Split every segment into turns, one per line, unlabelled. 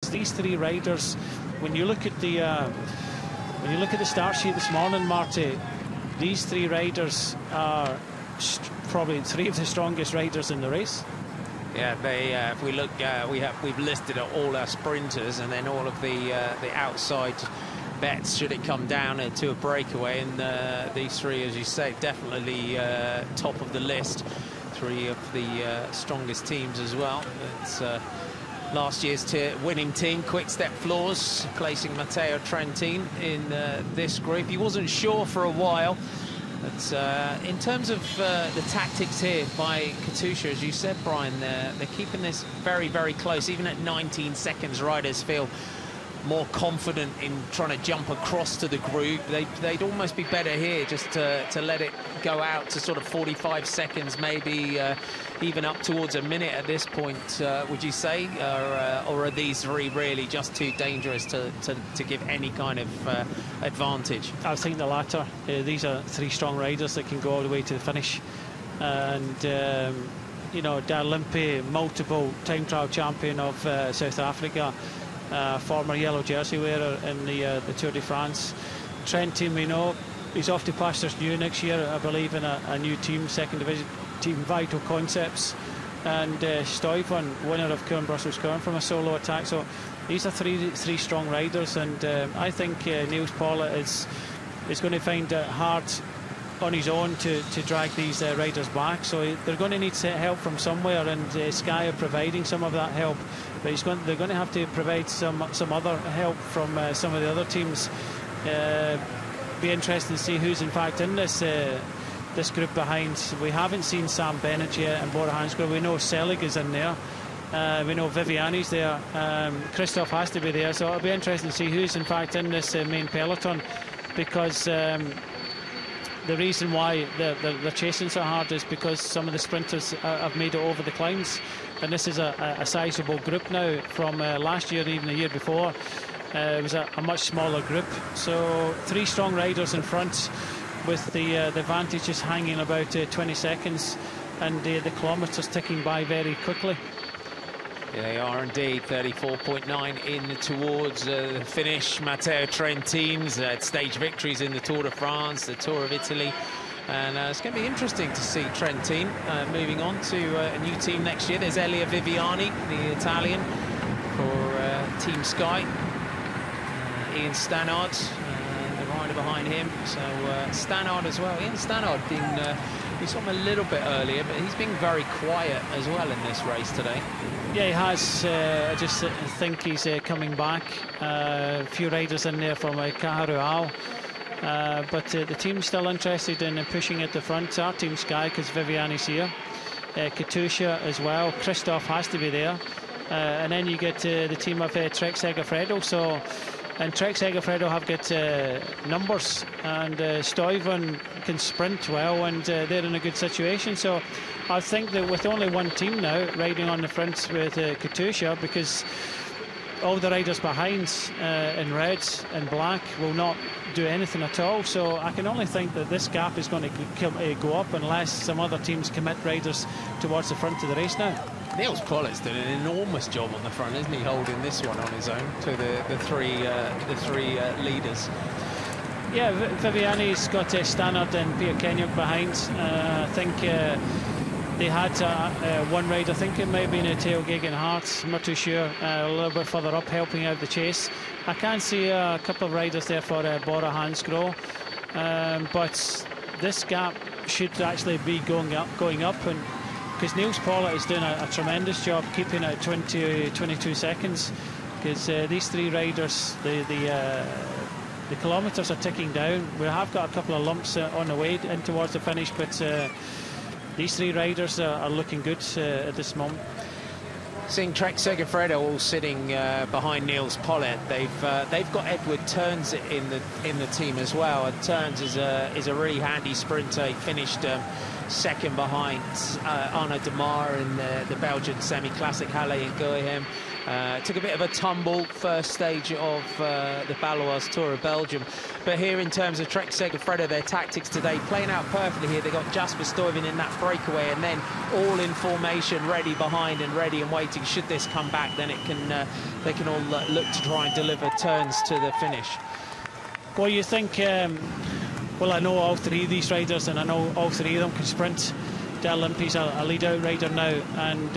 points. These three riders, when you look at the start sheet this morning, Marty, these three riders are probably three of the strongest riders in the race.
Yeah, they. If we look, we've listed all our sprinters and then all of the outside bets should it come down to a breakaway, and these three, as you say, definitely top of the list. Three of the strongest teams as well. It's last year's winning team, Quick Step Floors, placing Matteo Trentin in this group. He wasn't sure for a while. But in terms of the tactics here by Katusha, as you said, Brian, they're keeping this very, very close. Even at 19 seconds, riders feel more confident in trying to jump across to the group. They'd almost be better here just to let it go out to sort of 45 seconds, maybe even up towards a minute at this point, would you say? Or are these three really just too dangerous to give any kind of advantage?
I think the latter. These are three strong riders that can go all the way to the finish. And, you know, Darlimpe, multiple time trial champion of South Africa, former yellow jersey wearer in the Tour de France. Trentin, we know, he's off to pastures new next year, I believe, in a new team, second division team, Vital Concepts. And Stuyven, winner of Kuurne Brussels Kuurne, from a solo attack. So these are three strong riders, and I think Niels Paulette is going to find it hard on his own to drag these riders back. So they're going to need help from somewhere, and Sky are providing some of that help. But they're going to have to provide some other help from some of the other teams. Be interesting to see who's in fact in this group behind. We haven't seen Sam Bennett yet and Bora Hansgrohe. We know Selig is in there. We know Viviani's there. Christoph has to be there. So it'll be interesting to see who's in fact in this main peloton, because the reason why they're chasing so hard is because some of the sprinters have made it over the climbs, and this is a sizable group now from last year and even the year before. It was a much smaller group. So three strong riders in front, with the advantages hanging about 20 seconds, and the kilometres ticking by very quickly.
They are indeed. 34.9 in towards the finish. Matteo Trentin's had stage victories in the Tour de France, the Tour of Italy, and it's going to be interesting to see Trentin moving on to a new team next year. There's Elia Viviani, the Italian, for Team Sky. Ian Stannard, the rider behind him. So Stannard as well. Ian Stannard we saw him a little bit earlier, but he's been very quiet as well in this race today.
Yeah, he has. I just think he's coming back. A few riders in there from Caharual. But the team's still interested in pushing at the front. Our Team Sky, because Viviani's here. Katusha as well. Christoph has to be there. And then you get the team of Trek Segafredo. And Trek Segafredo have got numbers, and Stuyven can sprint well, and they're in a good situation. So I think that with only one team now riding on the front with Katusha, because all the riders behind in red and black will not do anything at all. So I can only think that this gap is going to go up unless some other teams commit riders towards the front of the race now.
Niels Paulette's done an enormous job on the front, isn't he, holding this one on his own to the three leaders.
Yeah, Viviani's got Stannard and Peter Kenyon behind. I think they had one rider, I think it may have been Theo Gegenhardt, I'm not too sure, a little bit further up helping out the chase. I can see a couple of riders there for Bora Hansgrohe, but this gap should actually be going up, and because Niels Paulette is doing a tremendous job keeping it at 22 seconds, because these three riders, the kilometres are ticking down. We have got a couple of lumps on the way in towards the finish, but these three riders are looking good at this moment.
Seeing Trek Segafredo all sitting behind Niels Paulette, they've got Edward Turns in the team as well. And Turns is a really handy sprinter. He finished second behind Arnaud Demar in the Belgian semi-classic Halle and Goehem. Took a bit of a tumble first stage of the Baloise Tour of Belgium. But here in terms of Trek Segafredo, their tactics today, playing out perfectly here. They got Jasper Stuyven in that breakaway and then all in formation, ready behind and ready and waiting. Should this come back, then it can they can all look to try and deliver turns to the finish.
Well, you think, well, I know all three of these riders and I know all three of them can sprint. Dale Limpy's a lead-out rider now, and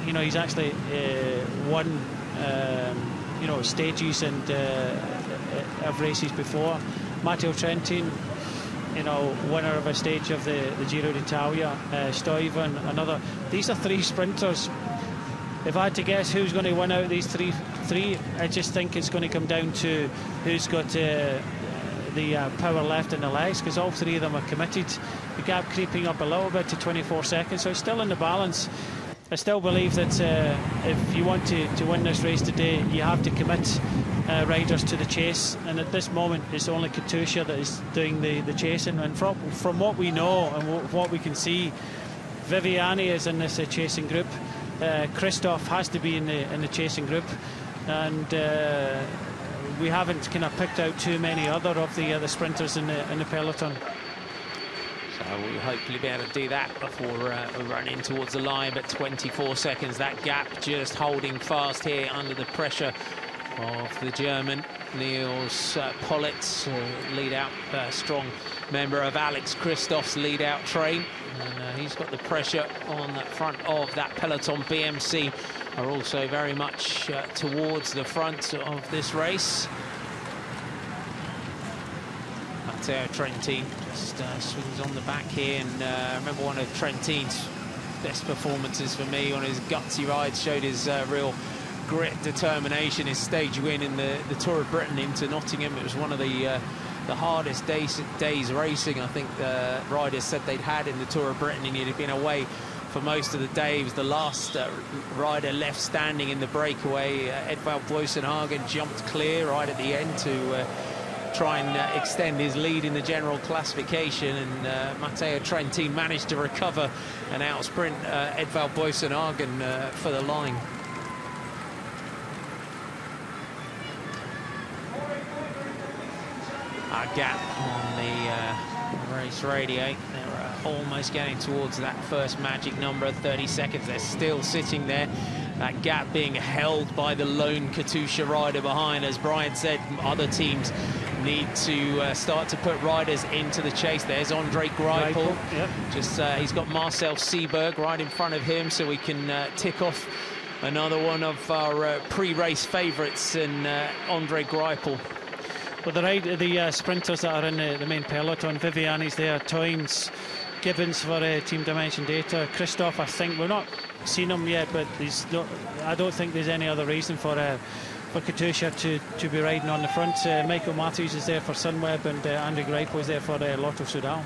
you know, he's actually won you know, stages and of races before. Matteo Trentin, you know, winner of a stage of the Giro d'Italia. Stuyven, another. These are three sprinters. If I had to guess who's going to win out of these three, I just think it's going to come down to who's got the power left in the legs, because all three of them are committed. The gap creeping up a little bit to 24 seconds, so it's still in the balance. I still believe that if you want to win this race today, you have to commit riders to the chase, and at this moment it's only Katusha that is doing the chasing, and from what we know and what we can see, Viviani is in this chasing group. Christoph has to be in the chasing group, and we haven't kind of picked out too many other of the sprinters in the peloton.
So we'll hopefully be able to do that before we run in towards the line. But 24 seconds, that gap just holding fast here under the pressure of the German Niels Pollitt, lead-out strong member of Alex Christoph's lead-out train. And he's got the pressure on the front of that peloton. BMC are also very much towards the front of this race. Matteo Trentin just swings on the back here, and I remember one of Trentin's best performances for me on his gutsy rides, showed his real grit, determination, his stage win in the Tour of Britain into Nottingham. It was one of the hardest days racing, I think the riders said they'd had in the Tour of Britain, and he'd been away for most of the day. He was the last rider left standing in the breakaway. Edvald Boasson-Hagen jumped clear right at the end to try and extend his lead in the general classification, and Matteo Trentin managed to recover and outsprint Edvald Boasson-Hagen for the line. Our gap on the race radio, they're almost getting towards that first magic number of 30 seconds. They're still sitting there. That gap being held by the lone Katusha rider behind. As Brian said, other teams need to start to put riders into the chase. There's Andre Greipel. Yep. Just he's got Marcel Seberg right in front of him, so we can tick off another one of our pre-race favourites in Andre Greipel.
Well, the sprinters that are in the main peloton, Viviani's there, Toynes, Gibbons for Team Dimension Data, Christoph, I think we've not seen him yet, but I don't think there's any other reason for Katusha to be riding on the front. Michael Matthews is there for Sunweb, and Andre Greipel is there for Lotto Soudal.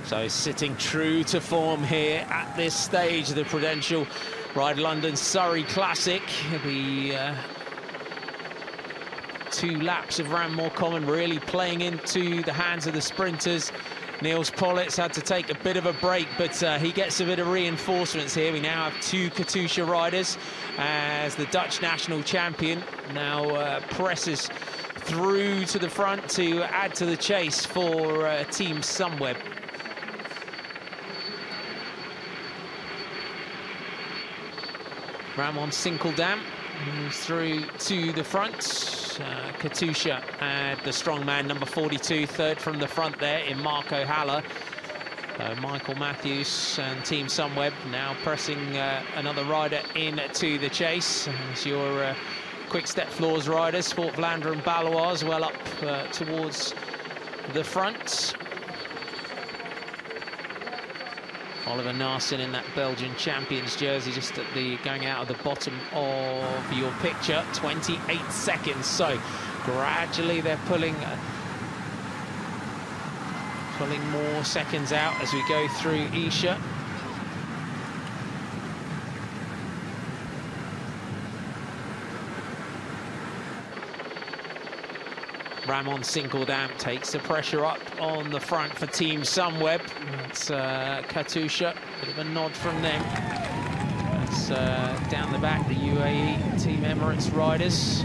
So sitting true to form here at this stage of the Prudential RideLondon Surrey Classic. The 2 laps of Ranmore Common really playing into the hands of the sprinters. Niels Pollitt's had to take a bit of a break, but he gets a bit of reinforcements here. We now have 2 Katusha riders as the Dutch national champion now presses through to the front to add to the chase for Team Sunweb. Ramon Sinkeldam moves through to the front. Katusha and the strongman number 42, third from the front there in Marco Haller. Michael Matthews and Team Sunweb now pressing another rider into the chase. As your Quick Step Floors riders, Sport Vlaanderen and Baloise well up towards the front. Oliver Naesen in that Belgian champions jersey, just at the going out of the bottom of your picture. 28 seconds. So gradually they're pulling more seconds out as we go through Isha. Ramon Sinkeldam takes the pressure up on the front for Team Sunweb. It's Katusha, bit of a nod from them. It's down the back, the UAE Team Emirates riders.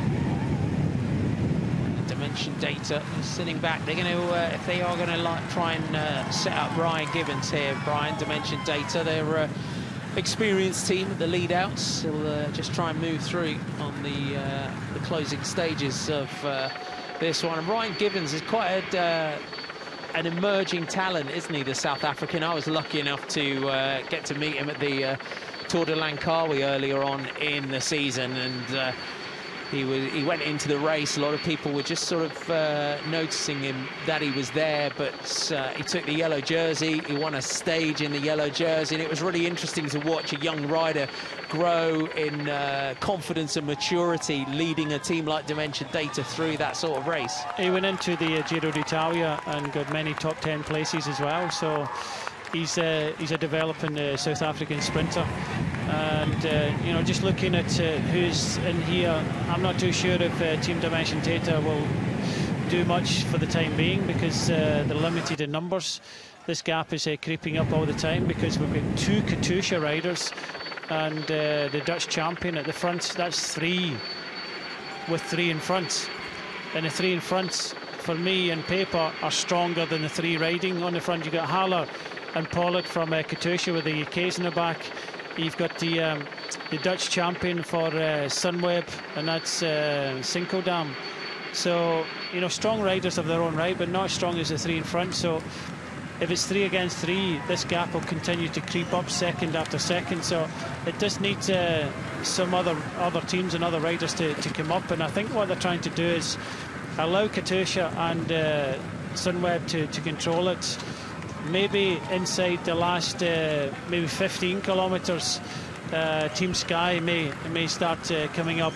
Dimension Data sitting back. They're going to, if they are going to try and set up Ryan Gibbons here, Brian, Dimension Data, they're experienced team at the lead outs. They'll just try and move through on the closing stages of this one. And Ryan Gibbons is quite an emerging talent, isn't he, the South African? I was lucky enough to get to meet him at the Tour de Langkawi earlier on in the season, and he went into the race. A lot of people were just sort of noticing him, that he was there, but he took the yellow jersey. He won a stage in the yellow jersey, and it was really interesting to watch a young rider grow in confidence and maturity, leading a team like Dimension Data through that sort of race.
He went into the Giro d'Italia and got many top 10 places as well, so he's a developing South African sprinter. And you know, just looking at who's in here, I'm not too sure if Team Dimension Data will do much for the time being, because they're limited in numbers. This gap is creeping up all the time, because we've got 2 Katusha riders and the Dutch champion at the front. That's 3 with 3 in front, and the 3 in front for me in paper are stronger than the 3 riding on the front. You've got Haller and Pollock from Katusha with the UKs in the back. You've got the Dutch champion for Sunweb, and that's Sinkeldam. So, you know, strong riders of their own right, but not as strong as the 3 in front. So if it's 3 against 3, this gap will continue to creep up second after second. So it does need some other teams and other riders to come up. And I think what they're trying to do is allow Katusha and Sunweb to control it. Maybe inside the last maybe 15 kilometres, Team Sky may start coming up.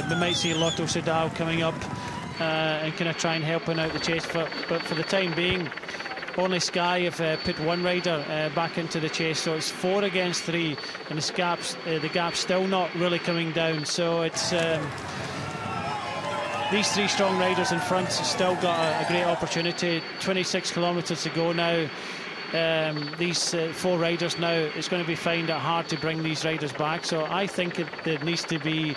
We might see Lotto Soudal coming up and kind of try and helping out the chase. But for the time being, only Sky have put 1 rider back into the chase, so it's 4 against 3, and the gap's still not really coming down. So it's these 3 strong riders in front have still got a great opportunity. 26 kilometres to go now. These 4 riders now, it's going to be find it hard to bring these riders back. So I think there needs to be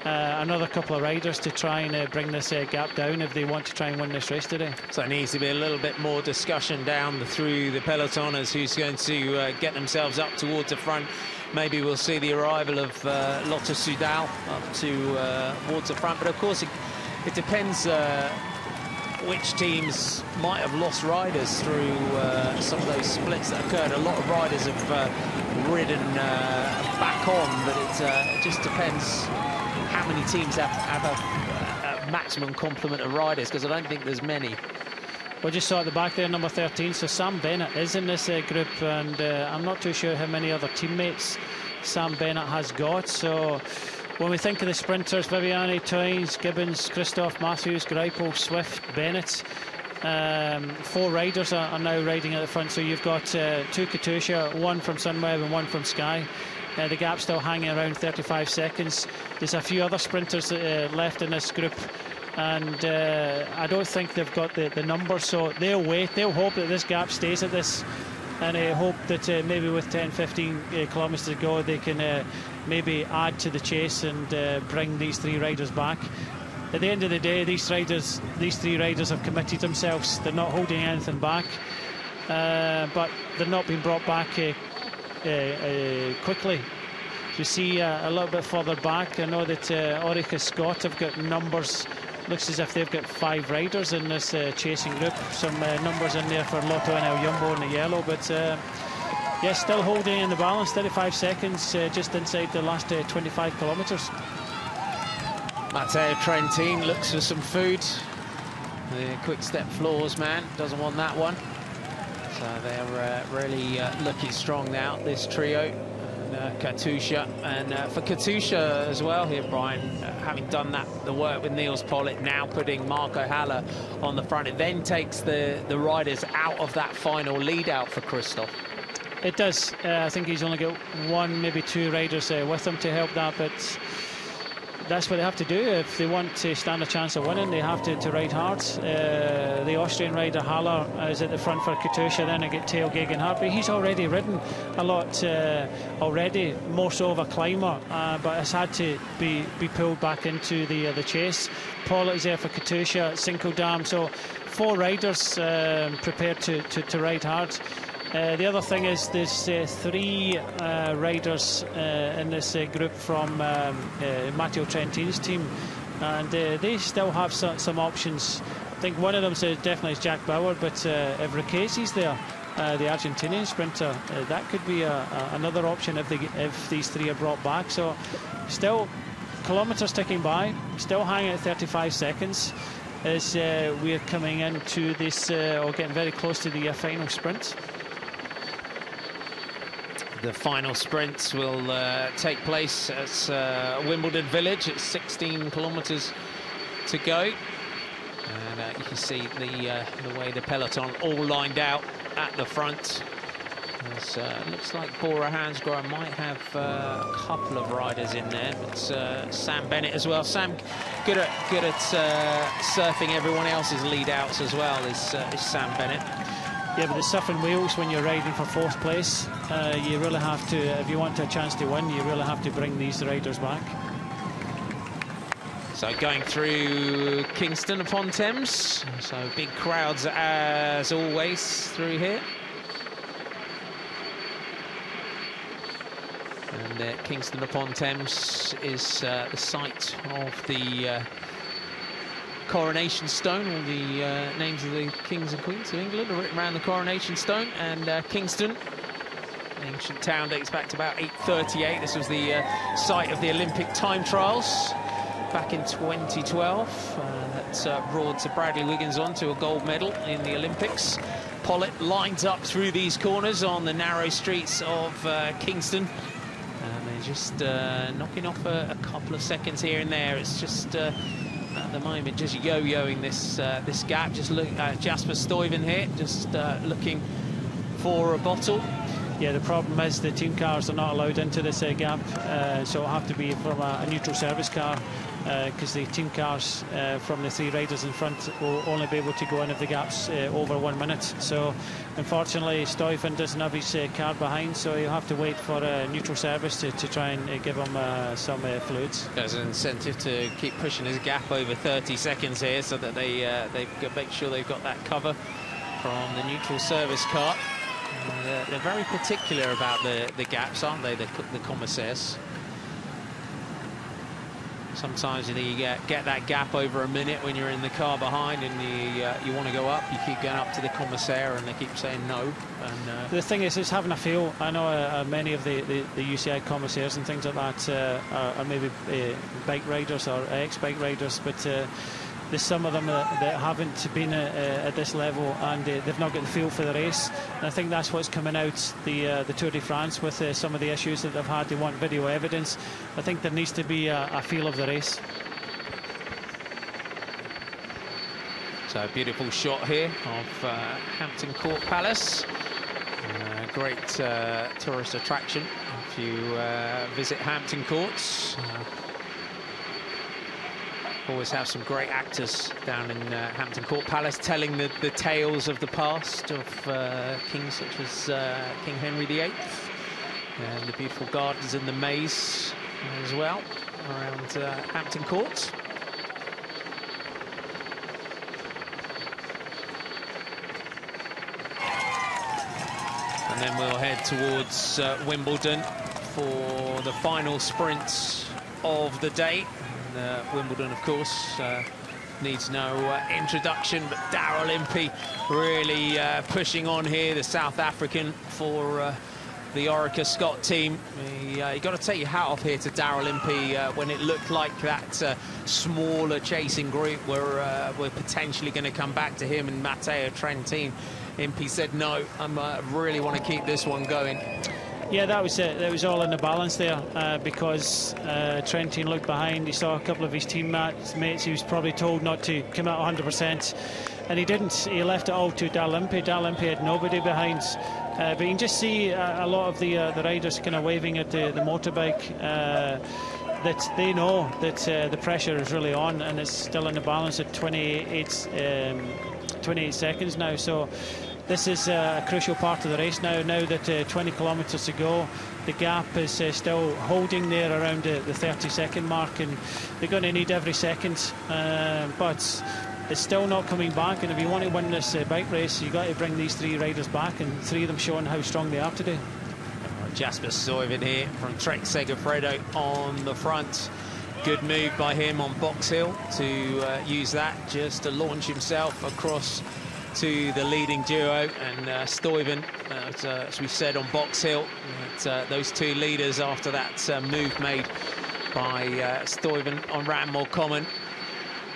another couple of riders to try and bring this gap down if they want to try and win this race today.
So it needs to be a little bit more discussion down through the peloton as who's going to get themselves up towards the front. Maybe we'll see the arrival of Lotto Soudal up towards the front. But of course, it depends which teams might have lost riders through some of those splits that occurred. A lot of riders have ridden back on, but it just depends how many teams have a maximum complement of riders, because I don't think there's many.
We just saw at the back there, number 13, so Sam Bennett is in this group, and I'm not too sure how many other teammates Sam Bennett has got. So when we think of the sprinters, Viviani, Tynes, Gibbons, Christoph, Matthews, Greipel, Swift, Bennett, 4 riders are now riding at the front. So you've got 2 Katusha, 1 from Sunweb and 1 from Sky. The gap's still hanging around 35 seconds. There's a few other sprinters left in this group, and I don't think they've got the numbers, so they'll wait. They'll hope that this gap stays at this, and hope that maybe with 10-15 kilometres to go, they can maybe add to the chase and bring these 3 riders back. At the end of the day, these 3 riders have committed themselves. They're not holding anything back, but they're not being brought back quickly. You see a little bit further back, I know that Orica Scott have got numbers. Looks as if they've got 5 riders in this chasing group. Some numbers in there for Lotto and El Jumbo in the yellow, but yeah, still holding in the balance. 35 seconds just inside the last 25 kilometres.
Matteo Trentin looks for some food. The quick step floors man doesn't want that one. So they're really looking strong now, this trio. Katusha, and for Katusha as well here, Brian, having done the work with Niels Pollitt, now putting Marco Haller on the front, it then takes the riders out of that final lead out for Christoph.
It does. I think he's only got 1, maybe 2 riders with him to help that, but that's what they have to do if they want to stand a chance of winning. They have to ride hard. The Austrian rider Haller is at the front for Katusha. Then I get Theo Gegenhardt, but he's already ridden a lot already, more so of a climber, but has had to be pulled back into the chase. Pollitt is there for Katusha, Cinco Dam. So 4 riders prepared to ride hard. The other thing is there's 3 riders in this group from Matteo Trentini's team, and they still have some options. I think one of them definitely is Jack Bauer, but if Riquesi's there, the Argentinian sprinter, that could be another option if these 3 are brought back. So still kilometres ticking by, still hanging at 35 seconds as we're coming into this, or getting very close to the final sprint.
The final sprint will take place at Wimbledon Village. It's 16 kilometres to go. And you can see the way the peloton all lined out at the front. It looks like Bora Hansgrohe might have a couple of riders in there, but Sam Bennett as well. Sam, good at surfing everyone else's lead outs as well, is Sam Bennett.
Yeah, but the suffering wheels when you're riding for 4th place. You really have to, if you want a chance to win, you really have to bring these riders back.
So going through Kingston upon Thames. So big crowds as always through here. And Kingston upon Thames is the site of the Coronation Stone. All the names of the kings and queens of England are written around the Coronation Stone. And Kingston, ancient town, dates back to about 838. This was the site of the Olympic time trials back in 2012. That brought Bradley Wiggins on to a gold medal in the Olympics. Pollitt lines up through these corners on the narrow streets of Kingston. They're just knocking off a couple of seconds here and there. It's just at the moment just yo-yoing this gap. Just look at Jasper Stuyven here, just looking for a bottle.
Yeah, the problem is the team cars are not allowed into this gap, so it'll have to be from a neutral service car, because the team cars from the 3 riders in front will only be able to go in if the gap's over 1 minute. So unfortunately Stuyven doesn't have his car behind, so you'll have to wait for a neutral service to try and give him some fluids.
There's an incentive to keep pushing his gap over 30 seconds here, so that they make sure they've got that cover from the neutral service car. They're very particular about the gaps, aren't they, the commissaires? Sometimes you get that gap over a minute when you're in the car behind and you want to go up. You keep going up to the commissaire and they keep saying no. And
the thing is, it's having a feel. I know many of the UCI commissaires and things like that are maybe bike riders or ex-bike riders, but there's some of them that haven't been at this level, and they've not got the feel for the race. And I think that's what's coming out the Tour de France with some of the issues that they've had. They want video evidence. I think there needs to be a feel of the race.
So a beautiful shot here of Hampton Court Palace. Great tourist attraction if you visit Hampton Courts. Always have some great actors down in Hampton Court Palace telling the tales of the past of kings such as King Henry VIII, and the beautiful gardens and the maze as well around Hampton Court. And then we'll head towards Wimbledon for the final sprint of the day. Wimbledon, of course, needs no introduction, but Daryl Impey really pushing on here, the South African for the Orica Scott team. You got to take your hat off here to Daryl Impey when it looked like that smaller chasing group were potentially going to come back to him and Matteo Trentin. Impey said, no, I really want to keep this one going.
Yeah, that was it. That was all in the balance there, because Trentin looked behind. He saw a couple of his teammates. He was probably told not to come out 100%, and he didn't. He left it all to Daryl Impey. Daryl Impey had nobody behind. But you can just see a lot of the riders kind of waving at the motorbike. that they know that the pressure is really on, and it's still in the balance at 28 seconds now. So this is a crucial part of the race now. Now that 20 kilometres to go, the gap is still holding there around the 30-second mark, and they're going to need every second. But it's still not coming back, and if you want to win this bike race, you've got to bring these 3 riders back, and 3 of them showing how strong they are today.
Jasper Stuyven here from Trek Segafredo on the front. Good move by him on Box Hill to use that just to launch himself across to the leading duo. And Stuyven, as we said on Box Hill, those 2 leaders after that move made by Stuyven on Ranmore Common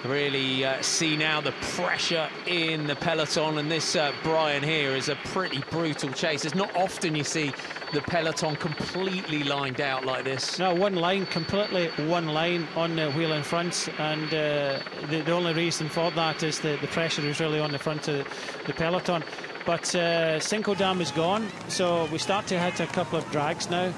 really see now the pressure in the peloton, and this Brian here is a pretty brutal chase. It's not often you see the peloton completely lined out like this.
No, one line, completely one line on the wheel in front, and the only reason for that is the pressure is really on the front of the peloton. But Cinco Dam is gone, so we start to hit a couple of drags now,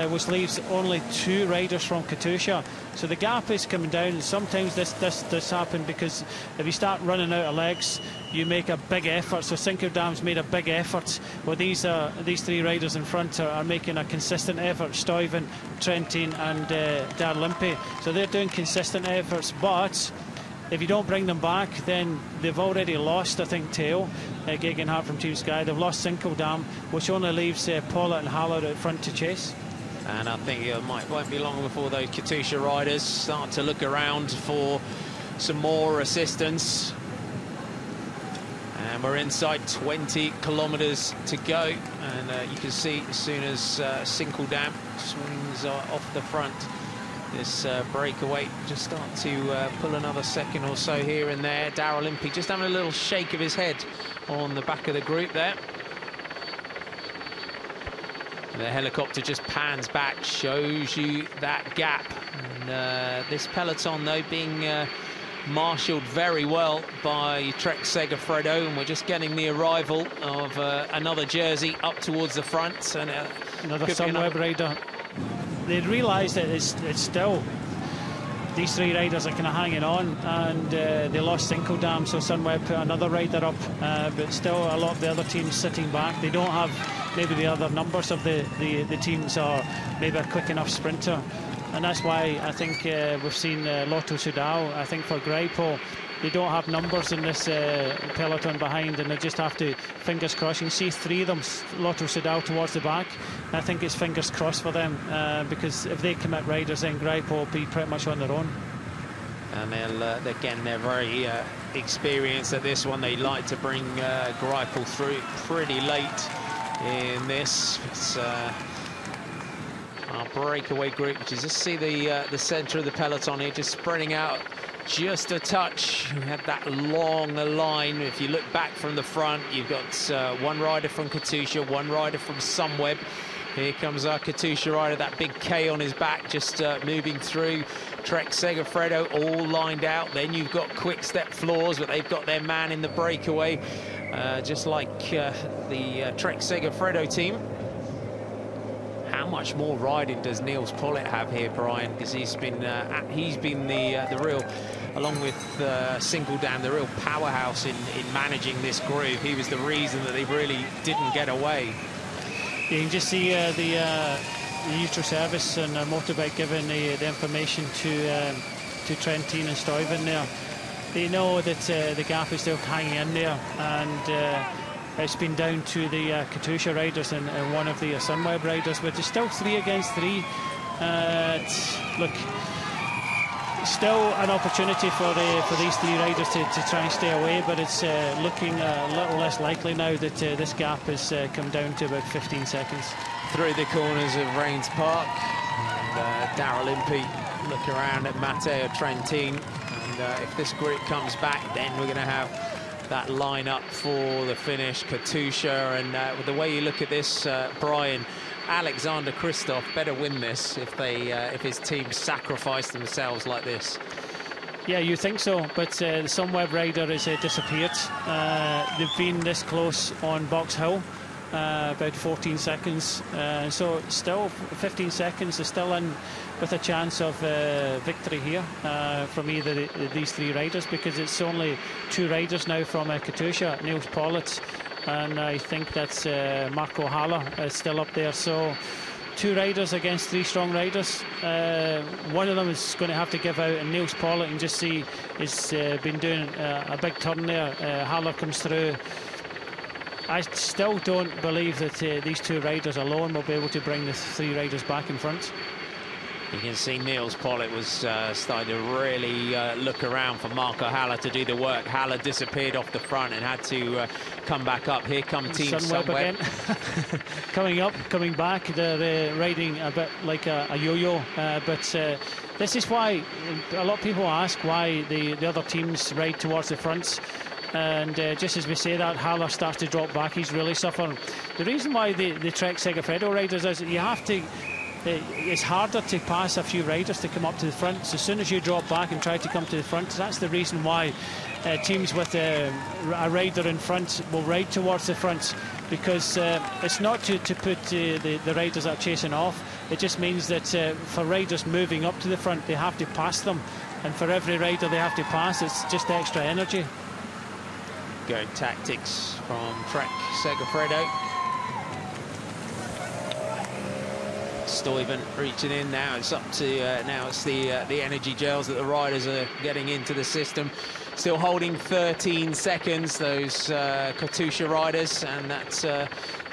which leaves only 2 riders from Katusha. So the gap is coming down. Sometimes this happen because if you start running out of legs, you make a big effort. So Cinco Dam's made a big effort. Well, these 3 riders in front are making a consistent effort. Stuyven, Trentin and Darrell Impey. So they're doing consistent efforts, but if you don't bring them back, then they've already lost, I think, Teo Gegenhardt from Team Sky. They've lost Cinco Dam, which only leaves Paula and Haller out front to chase.
And I think it won't be long before those Katusha riders start to look around for some more assistance. And we're inside 20 kilometres to go. And you can see as soon as Cinco Dam swings off the front, this breakaway just start to pull another second or so here and there. Darrell Impey just having a little shake of his head on the back of the group there. The helicopter just pans back, shows you that gap. And this peloton, though, being marshalled very well by Trek Segafredo, and we're just getting the arrival of another jersey up towards the front. And
another Sunweb rider. They realise that it's still, these 3 riders are kind of hanging on, and they lost Cinco Dam, so Sunweb put another rider up, but still a lot of the other teams sitting back. They don't have maybe the other numbers of the teams, or maybe a quick enough sprinter, and that's why I think we've seen Lotto Soudal. I think for Greipel, they don't have numbers in this peloton behind, and they just have to, fingers crossed. You can see 3 of them, Lotto Soudal towards the back. I think it's fingers crossed for them, because if they commit riders, then Greipel will be pretty much on their own.
And again, they're very experienced at this one. They like to bring Greipel through pretty late in this. It's our breakaway group, which is just see the centre of the peloton here, just spreading out just a touch. We had that long line. If you look back from the front, you've got 1 rider from Katusha, 1 rider from Sunweb. Here comes our Katusha rider, that big K on his back, just moving through. Trek Segafredo all lined out. Then you've got Quick Step Floors, but they've got their man in the breakaway, just like the Trek Segafredo team. How much more riding does Niels Pollitt have here, Brian? Because he's been the real, along with Cinco Dam, the real powerhouse in managing this group. He was the reason that they really didn't get away.
You can just see the neutral service and motorbike giving the information to Trentin and Stuyven there. They know that the gap is still hanging in there, and it's been down to the Katusha riders and 1 of the Sunweb riders, but it's still 3 against 3. Look, still an opportunity for these 3 riders to try and stay away, but it's looking a little less likely now that this gap has come down to about 15 seconds.
Through the corners of Rains Park, and Darrell Impey look around at Matteo Trentin, and if this group comes back, then we're going to have that lineup for the finish. Katusha, and with the way you look at this, Brian, Alexander Kristoff better win this if his team sacrifice themselves like this.
Yeah, you think so, but the Sunweb rider has disappeared. They've been this close on Box Hill, about 14 seconds. So still 15 seconds is still in with a chance of victory here from either these three riders, because it's only two riders now from Katusha, Niels Pollitt, and I think that's Marco Haller is still up there. So two riders against three strong riders. One of them is going to have to give out, and Niels Pollitt, and just see he's been doing a big turn there. Haller comes through. I still don't believe that these two riders alone will be able to bring the three riders back in front.
You can see Niels Pollitt was starting to really look around for Marco Haller to do the work. Haller disappeared off the front and had to come back up. Here come Team Sunweb
again. Coming up, coming back. They're riding a bit like a yo-yo. But this is why a lot of people ask why the other teams ride towards the fronts. And just as we say that, Haller starts to drop back. He's really suffering. The reason why the Trek Segafredo riders is you have to... It's harder to pass a few riders to come up to the front. So as soon as you drop back and try to come to the front, that's the reason why teams with a rider in front will ride towards the front, because it's not to put the riders that are chasing off. It just means that for riders moving up to the front, they have to pass them, and for every rider they have to pass, it's just extra energy.
Good tactics from Trek Segafredo. Stuyven reaching in now. It's up to now it's the energy gels that the riders are getting into the system. Still holding 13 seconds, those Katusha riders, and that's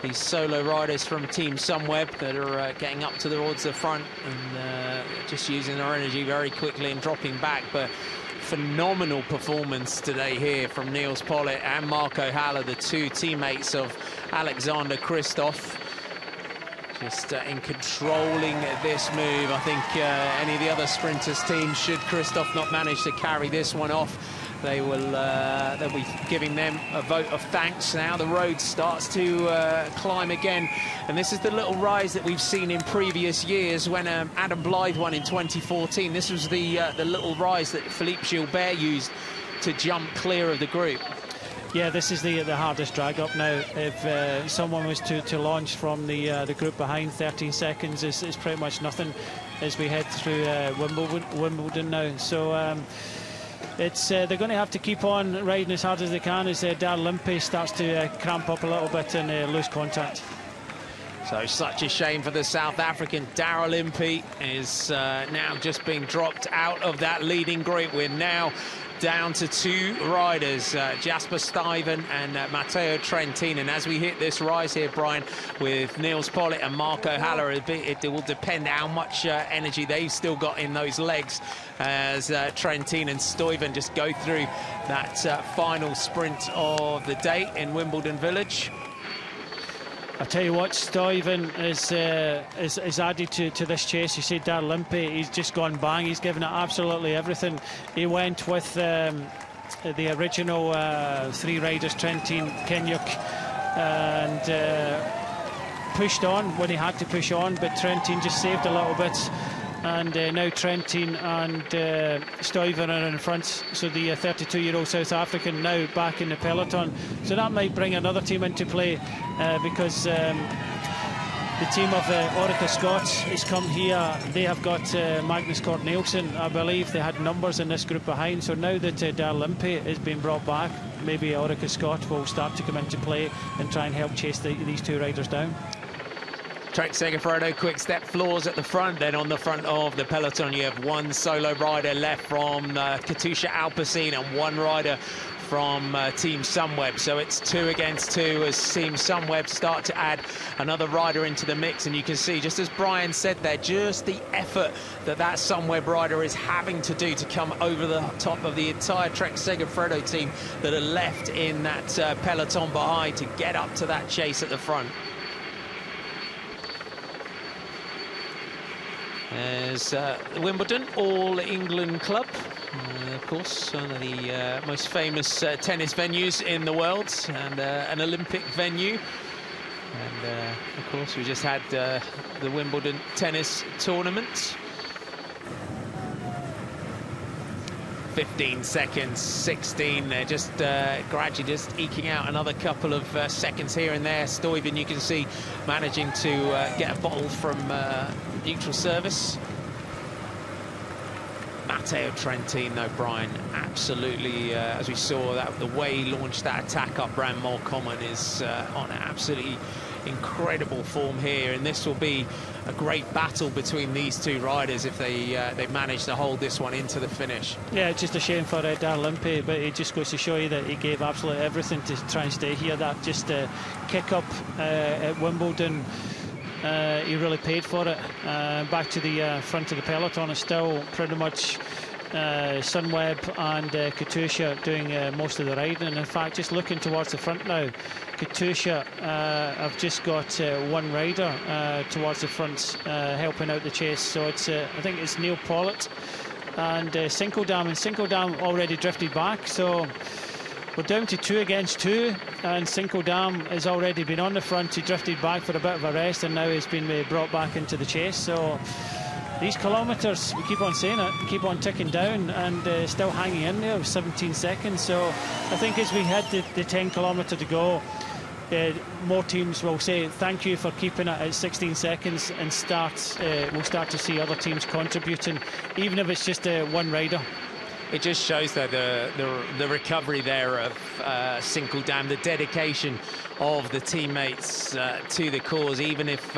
these solo riders from Team Sunweb that are getting up towards the front and just using their energy very quickly and dropping back. But phenomenal performance today here from Niels Pollitt and Marco Haller, the two teammates of Alexander Kristoff. Just in controlling this move. I think any of the other sprinters' teams, should Kristoff not manage to carry this one off, they will they'll be giving them a vote of thanks. Now the road starts to climb again, and this is the little rise that we've seen in previous years when Adam Blythe won in 2014. This was the little rise that Philippe Gilbert used to jump clear of the group.
Yeah, this is the hardest drag up now. If someone was to launch from the group behind, 13 seconds is pretty much nothing as we head through Wimbledon now. So it's they're going to have to keep on riding as hard as they can as Darrell Impey starts to cramp up a little bit and lose contact.
So such a shame for the South African. Darrell Impey is now just being dropped out of that leading group. We're now down to two riders, Jasper Stuyven and Matteo Trentin. And as we hit this rise here, Brian, with Niels Pollitt and Marco Haller, it will depend how much energy they've still got in those legs as Trentin and Stuyven just go through that final sprint of the day in Wimbledon Village.
I tell you what, Stuyven is added to this chase. You see Darrell Impey, he's just gone bang. He's given it absolutely everything. He went with the original three riders, Trentin, Kenyuk, and pushed on when he had to push on, but Trentin just saved a little bit. And now Trentin and Stuyven are in front. So the 32-year-old South African now back in the peloton. So that might bring another team into play because the team of Orica Scots has come here. They have got Magnus Cort Nielsen. I believe they had numbers in this group behind. So now that Darrell Impey has been brought back, maybe Orica Scott will start to come into play and try and help chase these two riders down.
Trek Segafredo, quick step floors at the front. Then on the front of the peloton, you have one solo rider left from Katusha Alpecin and one rider from Team Sunweb. So it's 2 against 2 as Team Sunweb start to add another rider into the mix. And you can see, just as Brian said there, just the effort that Sunweb rider is having to do to come over the top of the entire Trek Segafredo team that are left in that peloton behind to get up to that chase at the front. As the Wimbledon All England Club, of course, one of the most famous tennis venues in the world, and an Olympic venue. And of course, we just had the Wimbledon tennis tournament. 15 seconds, 16. They're just gradually just eking out another couple of seconds here and there. Stuyven, you can see, managing to get a bottle from neutral service. Matteo Trentin, though, Brian, absolutely, as we saw, that the way he launched that attack up Bram Molkomen is on absolutely incredible form here, and this will be a great battle between these two riders if they manage to hold this one into the finish. Yeah,
it's just a shame for Dar Limpy, but it just goes to show you that he gave absolutely everything to try and stay here. That just kick up at Wimbledon, he really paid for it. Back to the front of the peloton is still pretty much Sunweb and Katusha doing most of the riding. And in fact, just looking towards the front now, Katusha have just got one rider towards the front helping out the chase. So it's I think it's Neil Pollitt and Sinkeldam, and Sinkeldam already drifted back. So we're down to 2 against 2, and Sinkeldam has already been on the front. He drifted back for a bit of a rest, and now he's been brought back into the chase. So these kilometres, we keep on saying it, keep on ticking down, and still hanging in there with 17 seconds. So I think as we head the 10 kilometre to go, more teams will say thank you for keeping it at 16 seconds, and we'll start to see other teams contributing, even if it's just one rider.
It just shows that the recovery there of Sinkeldam, the dedication of the teammates to the cause. Even if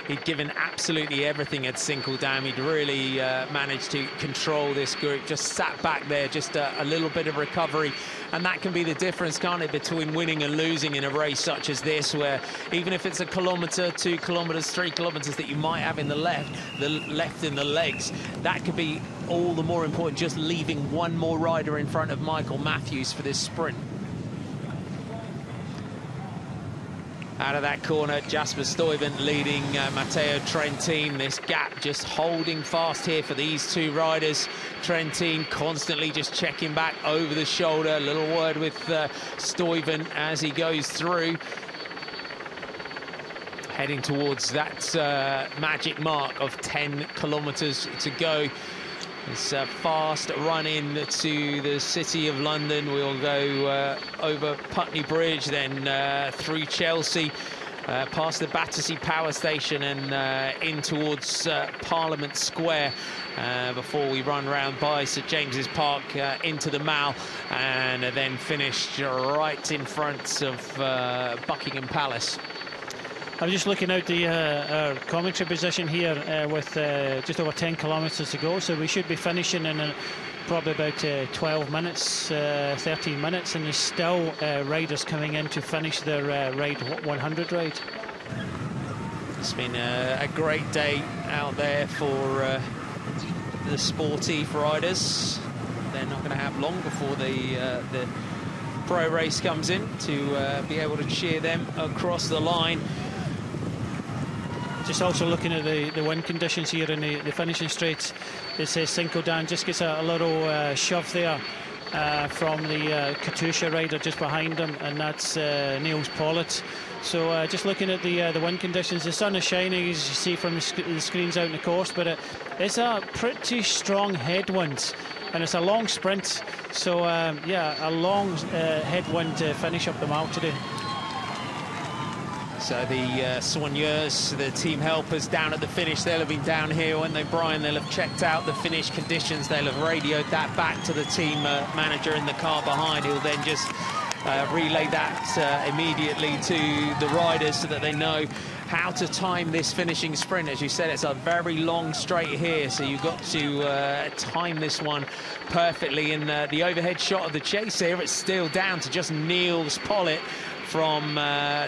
he'd given absolutely everything at Sinkeldam, he'd really managed to control this group, just sat back there, just a little bit of recovery. And that can be the difference, can't it, between winning and losing in a race such as this, where even if it's a kilometre, 2 kilometres, 3 kilometres that you might have in the left in the legs, that could be all the more important, just leaving one more rider in front of Michael Matthews for this sprint. Out of that corner, Jasper Stuyven leading Matteo Trentin. This gap just holding fast here for these two riders. Trentin constantly just checking back over the shoulder. A little word with Stuyven as he goes through. Heading towards that magic mark of 10 kilometres to go. It's a fast run in to the City of London. We'll go over Putney Bridge, then through Chelsea, past the Battersea Power Station, and in towards Parliament Square before we run round by St James's Park into the Mall, and then finish right in front of Buckingham Palace.
I'm just looking out the commentary position here with just over 10 kilometres to go, so we should be finishing in probably about 12 minutes, 13 minutes, and there's still riders coming in to finish their Ride 100 ride.
It's been a great day out there for the sportive riders. They're not going to have long before the pro race comes in to be able to cheer them across the line.
Just also looking at the wind conditions here in the finishing straight. It says Sinkeldam just gets a little shove there from the Katusha rider just behind him, and that's Niels Pollitt. So just looking at the wind conditions, the sun is shining, as you see from the screens out in the course, but it's a pretty strong headwind, and it's a long sprint. So yeah, a long headwind to finish up the mile today.
So the soigneurs, the team helpers down at the finish, they'll have been down here, won't they, Brian? They'll have checked out the finish conditions. They'll have radioed that back to the team manager in the car behind. He'll then just relay that immediately to the riders so that they know how to time this finishing sprint. As you said, it's a very long straight here, so you've got to time this one perfectly. In the overhead shot of the chase here, it's still down to just Niels Pollitt from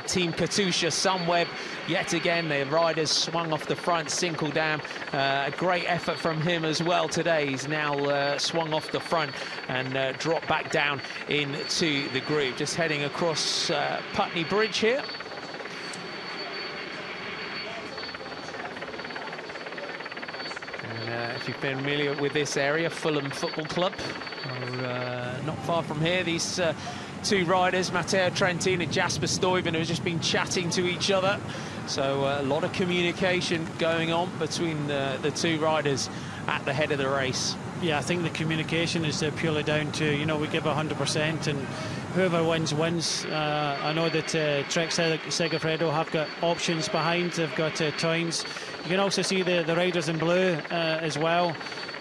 Team Katusha. Sunweb, yet again, the riders swung off the front. Sinkeldam, a great effort from him as well today. He's now swung off the front and dropped back down into the group. Just heading across Putney Bridge here. And if you've been familiar with this area, Fulham Football Club, not far from here. These two riders, Matteo Trentin and Jasper Stuyven, who have just been chatting to each other. So a lot of communication going on between the two riders at the head of the race.
Yeah, I think the communication is purely down to, you know, we give 100% and whoever wins, wins. I know that Trek Segafredo have got options behind. They've got Toynes. You can also see the riders in blue as well.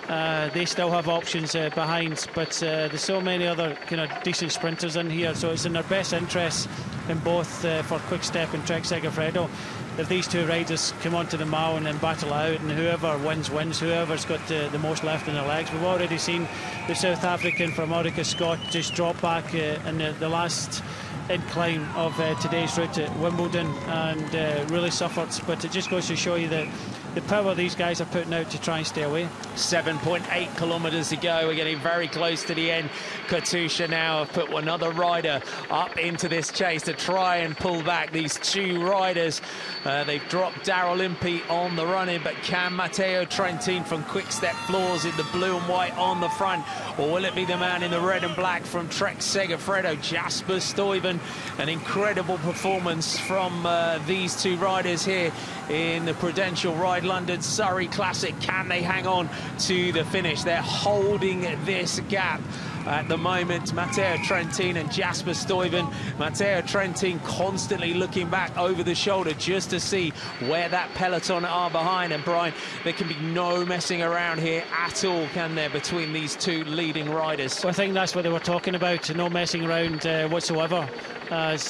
They still have options behind, but there's so many other kind of decent sprinters in here, so it's in their best interest in both for Quick Step and Trek Segafredo. If these two riders come onto the mile and then battle out, and whoever wins, wins. Whoever's got the most left in their legs. We've already seen the South African from Orica Scott just drop back in the last incline of today's route at Wimbledon and really suffered. But it just goes to show you that the power these guys are putting out to try and stay away.
7.8 kilometres to go. We're getting very close to the end. Katusha now have put another rider up into this chase to try and pull back these two riders. They've dropped Daryl Impey on the run-in, but can Matteo Trentin from Quick Step Floors in the blue and white on the front, or will it be the man in the red and black from Trek Segafredo, Jasper Stuyven? An incredible performance from these two riders here in the Prudential RideLondon Surrey Classic. Can they hang on to the finish? They're holding this gap at the moment, Matteo Trentin and Jasper Stuyven. Matteo Trentin constantly looking back over the shoulder just to see where that peloton are behind. And Brian, there can be no messing around here at all, can there, between these two leading riders?
Well, I think that's what they were talking about, no messing around whatsoever. As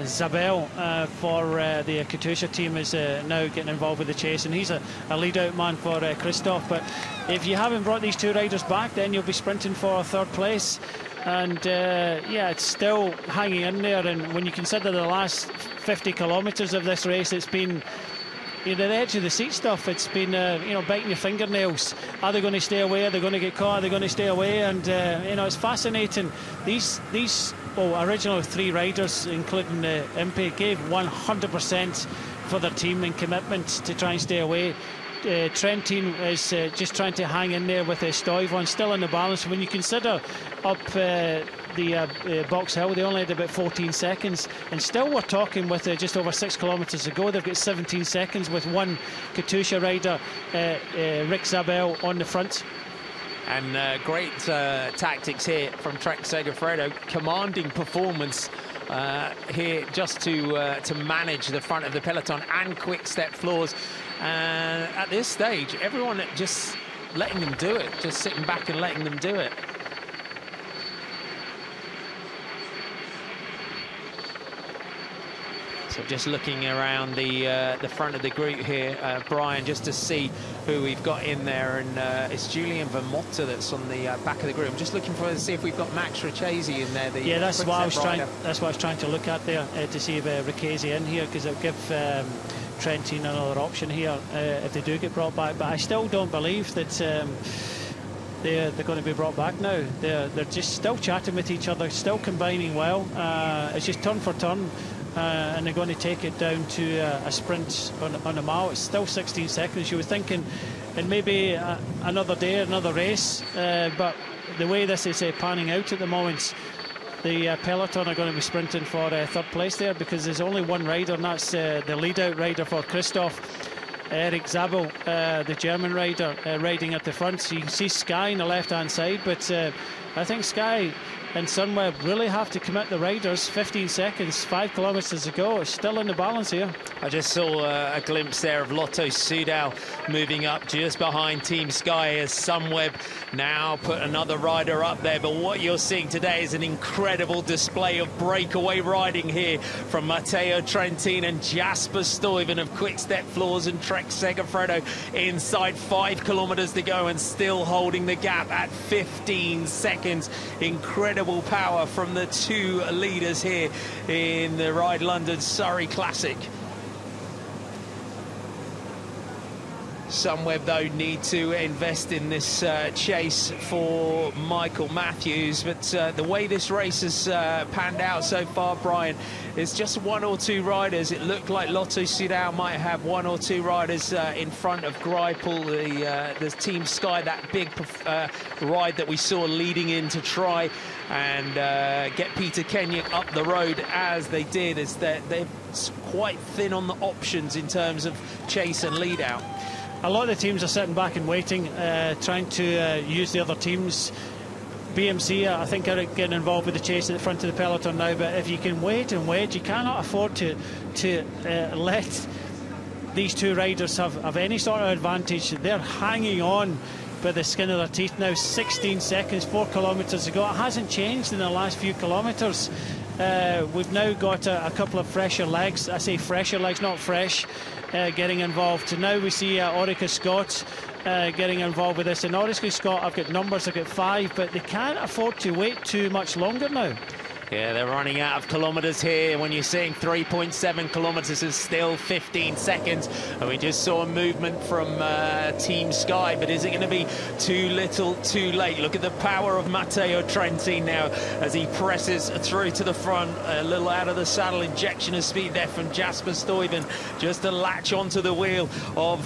Zabel for the Katusha team is now getting involved with the chase, and he's a lead-out man for Christoph. But if you haven't brought these two riders back, then you'll be sprinting for third place. And yeah, it's still hanging in there. And when you consider the last 50 kilometres of this race, it's been, you know, the edge of the seat stuff. It's been, you know, biting your fingernails. Are they going to stay away? Are they going to get caught? Are they going to stay away? And, you know, it's fascinating. These original three riders, including Impey, gave 100% for their team in commitment to try and stay away. Trentin is just trying to hang in there with Stuyven, still in the balance. When you consider up the Box Hill, they only had about 14 seconds, and still we're talking with just over 6 kilometres to go. They've got 17 seconds with one Katusha rider, Rick Zabel, on the front.
And great tactics here from Trek Segafredo, commanding performance here just to manage the front of the peloton and Quick Step Floors. And at this stage, everyone just letting them do it, just sitting back and letting them do it. So just looking around the front of the group here, Brian, just to see who we've got in there, and it's Julian Vermotta that's on the back of the group. I'm just looking to see if we've got Max Riccesi in there.
Yeah, that's what I was trying. That's what I was trying to look at there, to see if Riccesi in here, because it'll give Trentin another option here if they do get brought back. But I still don't believe that they're going to be brought back now. They're just still chatting with each other, still combining well. It's just turn for turn. And they're going to take it down to a sprint on a mile. It's still 16 seconds. You were thinking, and maybe another day, another race. But the way this is panning out at the moment, the peloton are going to be sprinting for third place there, because there's only one rider, and that's the lead-out rider for Christoph, Eric Zabel, the German rider, riding at the front. So you can see Sky on the left-hand side, but I think Sky and Sunweb really have to commit the riders. 15 seconds, 5 kilometres to go. It's still in the balance here.
I just saw a glimpse there of Lotto Sudal moving up just behind Team Sky as Sunweb now put another rider up there. But what you're seeing today is an incredible display of breakaway riding here from Matteo Trentin and Jasper Stuyven of Quick Step Floors and Trek Segafredo. Inside 5 kilometres to go and still holding the gap at 15 seconds. Incredible power from the two leaders here in the RideLondon Surrey Classic. Sunweb, though, need to invest in this chase for Michael Matthews. But the way this race has panned out so far, Brian, is just one or two riders. It looked like Lotto Sudal might have one or two riders in front of Greipel, the Team Sky, that big ride that we saw leading in to try and get Peter Kenyon up the road as they did. Is that they're quite thin on the options in terms of chase and lead out.
a lot of the teams are sitting back and waiting, trying to use the other teams. BMC, I think, are getting involved with the chase at the front of the peloton now, but if you can wait and wait, you cannot afford to let these two riders have any sort of advantage. They're hanging on by the skin of their teeth now. 16 seconds, 4 kilometres to go. It hasn't changed in the last few kilometres. We've now got a couple of fresher legs. I say fresher legs, not fresh, getting involved. So now we see Orica Scott getting involved with this. And Orica Scott, I've got numbers, I've got 5, but they can't afford to wait too much longer now.
Yeah, they're running out of kilometres here. When you're seeing 3.7 kilometres is still 15 seconds. And we just saw a movement from Team Sky, but is it going to be too little, too late? Look at the power of Matteo Trentin now as he presses through to the front. A little out of the saddle, injection of speed there from Jasper Stuyven, just to latch onto the wheel of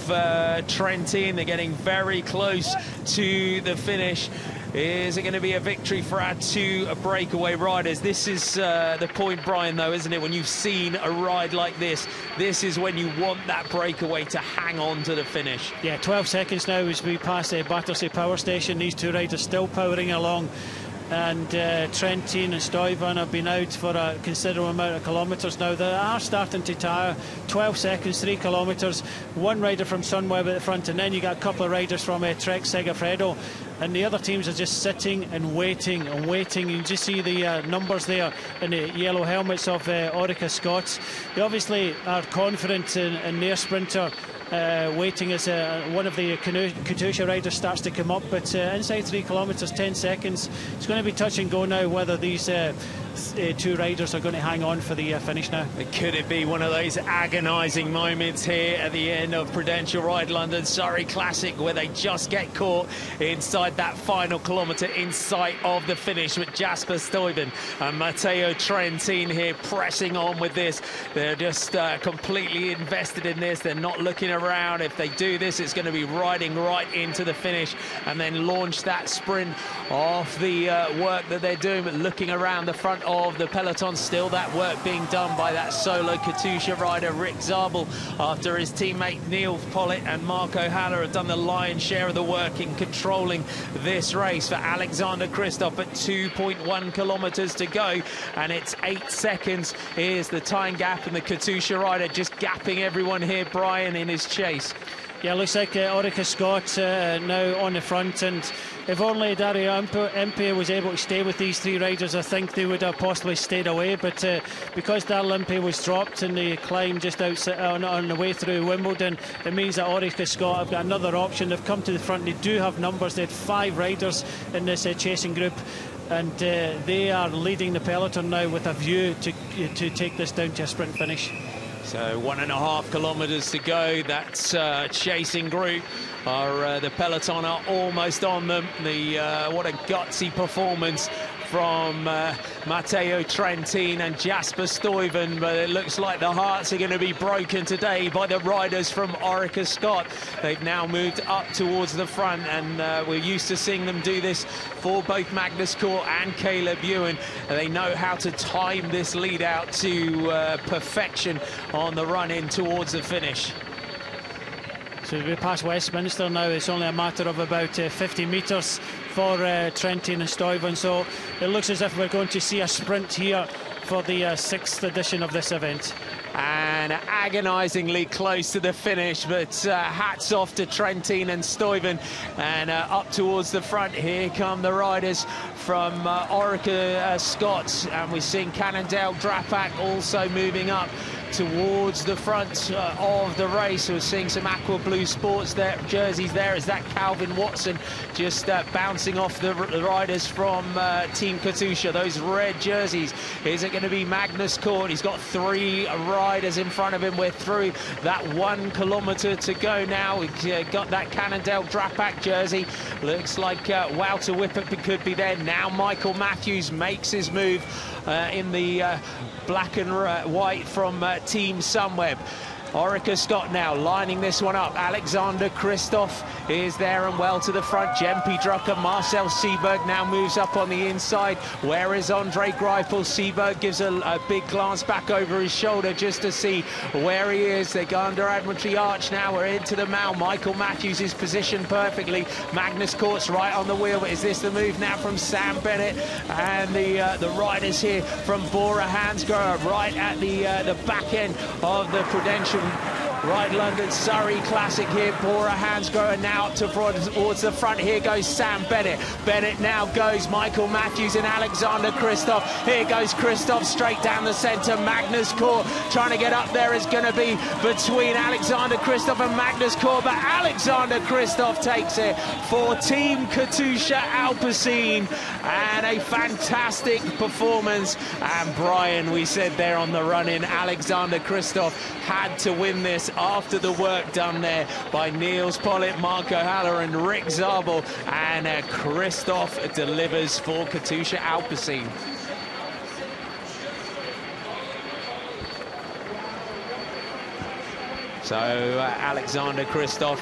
Trentin. They're getting very close to the finish. Is it going to be a victory for our two breakaway riders? This is the point, Brian, though, isn't it? When you've seen a ride like this is when you want that breakaway to hang on to the finish. Yeah, 12 seconds now as we pass the Battersea Power Station. These two riders still powering along. And Trentin and Stuyven have been out for a considerable amount of kilometres now. They are starting to tire. 12 seconds, 3 kilometres. One rider from Sunweb at the front, and then you got a couple of riders from Trek Segafredo. And the other teams are just sitting and waiting and waiting. You just see the numbers there in the yellow helmets of Orica Scots. They obviously are confident in their sprinter. Waiting as one of the Katusha riders starts to come up, but inside 3 kilometres, 10 seconds. It's going to be touch and go now whether these two riders are going to hang on for the finish now. Could it be one of those agonising moments here at the end of Prudential RideLondon Surrey Classic, where they just get caught inside that final kilometre in sight of the finish, with Jasper Stuyven and Matteo Trentin here pressing on with this. They're just completely invested in this. They're not looking around. If they do this, it's going to be riding right into the finish and then launch that sprint off the work that they're doing. But looking around the front of the peloton, still that work being done by that solo Katusha rider Rick Zabel, after his teammate Neil Pollitt and Marco Haller have done the lion's share of the work in controlling this race. For Alexander Kristoff at 2.1 kilometres to go, and it's 8 seconds. Here's the time gap, and the Katusha rider just gapping everyone here, Brian, in his chase.
Yeah, looks like Orica Scott now on the front, and if only Dario Impey was able to stay with these three riders, I think they would have possibly stayed away. But because Dario Impey was dropped in the climb just outside on the way through Wimbledon, it means that Orica Scott have got another option. They've come to the front. They do have numbers. They had 5 riders in this chasing group, and they are leading the peloton now with a view to take this down to a sprint finish.
So 1.5 kilometres to go. That's chasing group. The peloton are almost on them. What a gutsy performance from Matteo Trentin and Jasper Stuyven, but it looks like the hearts are going to be broken today by the riders from Orica Scott. They've now moved up towards the front, and we're used to seeing them do this for both Magnus Cort and Caleb Ewan. They know how to time this lead out to perfection on the run in towards the finish.
So we pass Westminster now. It's only a matter of about 50 metres for Trentin and Stuyven. So it looks as if we're going to see a sprint here for the 6th edition of this event.
And agonisingly close to the finish, but hats off to Trentin and Stuyven. And up towards the front, here come the riders from Orica Scott. And we're seeing Cannondale Drapac also moving up towards the front of the race. We're seeing some aqua blue sports there, jerseys there. Is that Calvin Watson just bouncing off the riders from Team Katusha? Those red jerseys. Is it going to be Magnus Cort? He's got 3 riders in front of him. We're through that 1 kilometre to go now. We've got that Cannondale Drapac jersey. Looks like Wouter Whippet could be there. Now Michael Matthews makes his move in the black and white from Team Sunweb. Orica Scott now lining this one up. Alexander Kristoff is there and well to the front. Jempi Drucker, Marcel Seberg now moves up on the inside. Where is Andre Greipel? Seberg gives a big glance back over his shoulder just to see where he is. They go under Admiralty Arch now. We're into the mount. Michael Matthews is positioned perfectly. Magnus Cort's right on the wheel. But is this the move now from Sam Bennett? And the riders here from Bora Hansgrohe right at the back end of the Prudential RideLondon Surrey Classic here. Bora Hansgrohe now up towards the front. Here goes Sam Bennett. Bennett now goes Michael Matthews and Alexander Kristoff. Here goes Kristoff straight down the centre. Magnus Cort trying to get up there is going to be between Alexander Kristoff and Magnus Cort, but Alexander Kristoff takes it for Team Katusha Alpecin, and a fantastic performance. And Brian, we said there on the run-in, Alexander Kristoff had to win this after the work done there by Niels Pollitt, Marco Haller and Rick Zabel, and Kristoff delivers for Katusha Alpecin. So Alexander Kristoff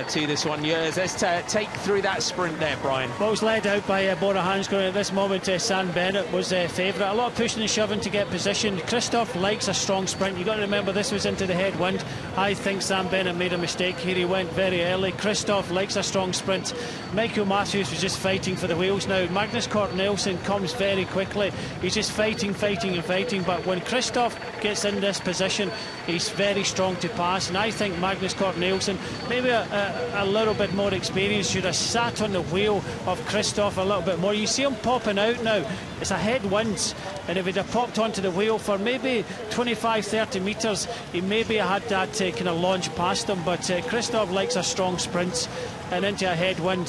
to this one. Let's take through that sprint there, Brian.
Well, it was led out by Bora Hansgrohe. At this moment, Sam Bennett was favourite. A lot of pushing and shoving to get positioned. Kristoff likes a strong sprint. You've got to remember this was into the headwind. I think Sam Bennett made a mistake here. He went very early. Kristoff likes a strong sprint. Michael Matthews was just fighting for the wheels now. Magnus Cort Nielsen comes very quickly. He's just fighting. But when Kristoff gets in this position, he's very strong to pass. And I think Magnus Cort Nielsen, maybe a little bit more experience, should have sat on the wheel of Kristoff a little bit more. You see him popping out now. It's a headwind, and if he'd have popped onto the wheel for maybe 25-30 metres, he maybe had that kind of launch past him. But Kristoff likes a strong sprint, and into a headwind,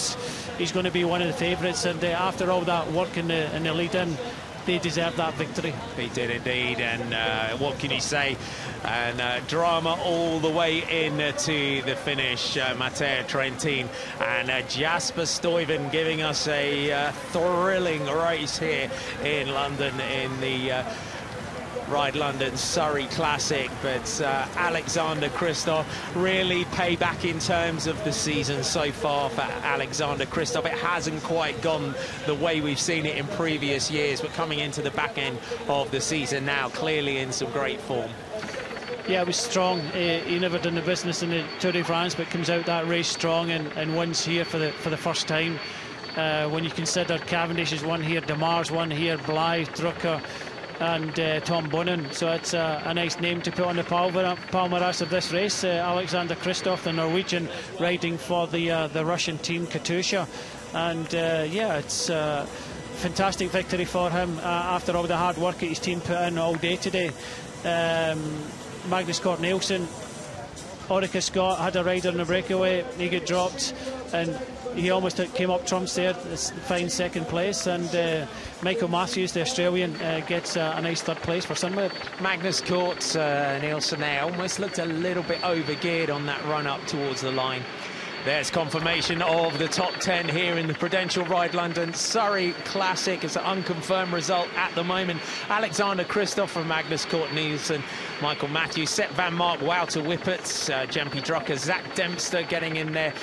he's going to be one of the favourites. And after all that work in the lead-in, they deserve that victory.
He did indeed, and what can you say? And drama all the way in to the finish. Matteo Trentin and Jasper Stuyven giving us a thrilling race here in London in the RideLondon Surrey Classic. But Alexander Kristoff, really payback in terms of the season so far for Alexander Kristoff. It hasn't quite gone the way we've seen it in previous years, but coming into the back end of the season now, clearly in some great form.
Yeah, it was strong. He never done the business in the Tour de France, but comes out that race strong and wins here for the first time. When you consider Cavendish has won here, Demars won here, Blythe, Drucker and Tom Bonnen, so it's a nice name to put on the palmarès of this race. Alexander Kristoff, the Norwegian, riding for the Russian team Katusha, and yeah, it's a fantastic victory for him after all the hard work that his team put in all day today. Magnus Cort Nielsen, Orica Scott had a rider in the breakaway, he got dropped and he almost came up trumps there, fine second place, and Michael Matthews, the Australian, gets a nice third place for Sunweb.
Magnus Cort Nielsen there almost looked a little bit overgeared on that run up towards the line. There's confirmation of the top 10 here in the Prudential RideLondon Surrey Classic. It's an unconfirmed result at the moment. Alexander Kristoff from Magnus Cort Nielsen, Michael Matthews, Sepp Van Mark, Wouter Whippert, Jempi Drucker, Zach Dempster getting in there,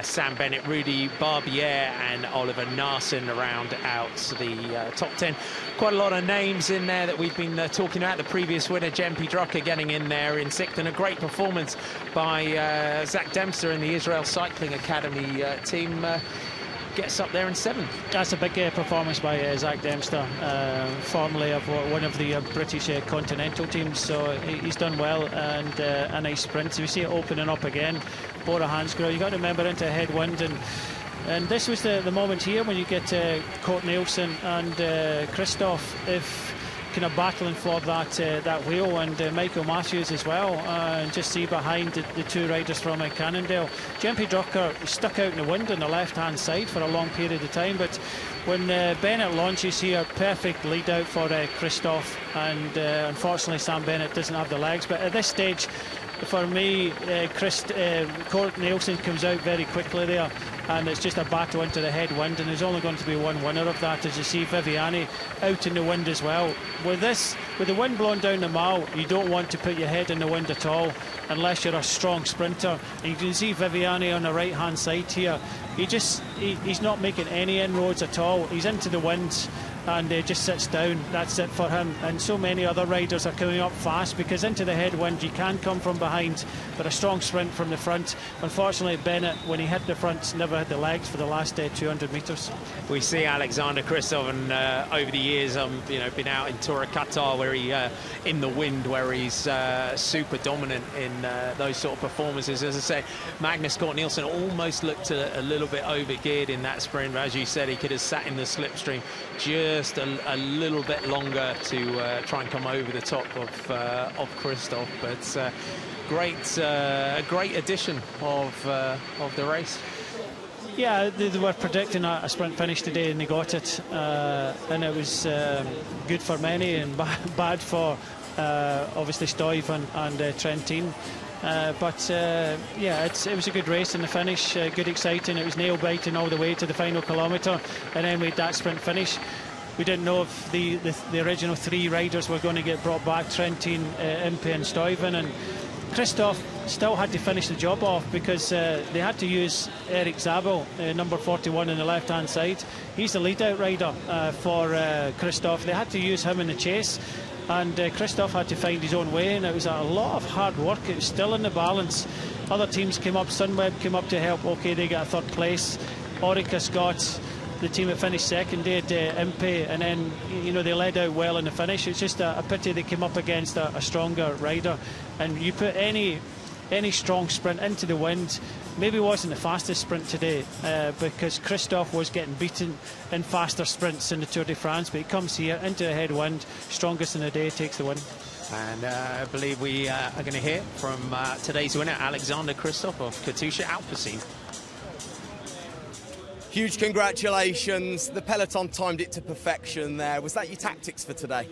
Sam Bennett, Rudy Barbier and Oliver Narsson round out the top 10. Quite a lot of names in there that we've been talking about. The previous winner, Jempi Drucker, getting in there in sixth, and a great performance by Zach Dempster in the Israel Cycling Academy team. Gets up there in seventh.
That's a big performance by Zach Dempster, formerly of one of the British continental teams, so he's done well, and a nice sprint. So we see it opening up again. Bora Hansgrohe, you got to remember, into a headwind, and this was the moment here when you get Cort Nielsen and Kristoff, if kind of battling for that wheel, and Michael Matthews as well, and just see behind the two riders from Cannondale. Jempi Drucker stuck out in the wind on the left-hand side for a long period of time, but when Bennett launches here, perfect lead out for Kristoff, and unfortunately Sam Bennett doesn't have the legs. But at this stage, for me, Cort Nielsen comes out very quickly there, and it's just a battle into the headwind, and there's only going to be one winner of that, as you see Viviani out in the wind as well. With the wind blowing down the mile, you don't want to put your head in the wind at all unless you're a strong sprinter. And you can see Viviani on the right hand side here. He's not making any inroads at all. He's into the wind and just sits down. That's it for him. And so many other riders are coming up fast, because into the headwind you can come from behind, but a strong sprint from the front. Unfortunately, Bennett, when he hit the front, never had the legs for the last 200 metres.
We see Alexander Kristoff, and over the years, been out in Tour of Qatar, where he in the wind, where he's super dominant in those sort of performances. As I say, Magnus Cort Nielsen almost looked a little bit overgeared in that sprint, but as you said, he could have sat in the slipstream just a little bit longer to try and come over the top of Kristoff. But great addition of the race.
Yeah, they were predicting a sprint finish today, and they got it, and it was good for many and bad for obviously Stuyven and Trentin. Yeah, it was a good race in the finish, good exciting. It was nail biting all the way to the final kilometre, and then we had that sprint finish. We didn't know if the original 3 riders were going to get brought back, Trentin, Impey and Stuyven, and Kristoff still had to finish the job off, because they had to use Eric Zabel, number 41 on the left hand side. He's the lead out rider for Kristoff. They had to use him in the chase, and Kristoff had to find his own way, and it was a lot of hard work. It was still in the balance. Other teams came up, Sunweb came up to help. Okay, they got a 3rd place. Orica got the team that finished second, they had Impey, and then they led out well in the finish. It's just a pity they came up against a stronger rider, and you put any strong sprint into the wind. Maybe it wasn't the fastest sprint today, because Kristoff was getting beaten in faster sprints in the Tour de France, but he comes here into a headwind, strongest in the day, takes the win.
And I believe we are going to hear from today's winner, Alexander Kristoff of Katusha Alpecin.
Huge congratulations. The peloton timed it to perfection there. Was that your tactics for today?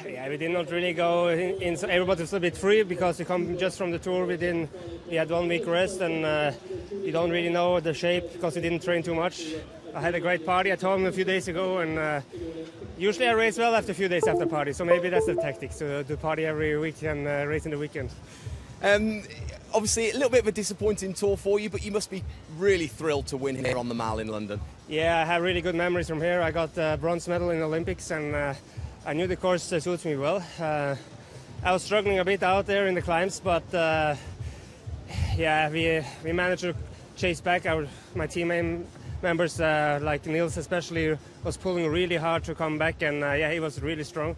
Yeah, we did not really go in so everybody was a bit free, because we come just from the tour. We had 1 week rest, and you don't really know the shape because we didn't train too much. I had a great party at home a few days ago, and usually I race well after a few days after party, so maybe that's the tactics, to party every week and race in the weekend.
Obviously, a little bit of a disappointing tour for you, but you must be really thrilled to win here on the Mile in London.
Yeah, I have really good memories from here. I got a bronze medal in the Olympics, and I knew the course suits me well. I was struggling a bit out there in the climbs, but yeah, we managed to chase back. My team members, like Nils especially, was pulling really hard to come back, and yeah, he was really strong.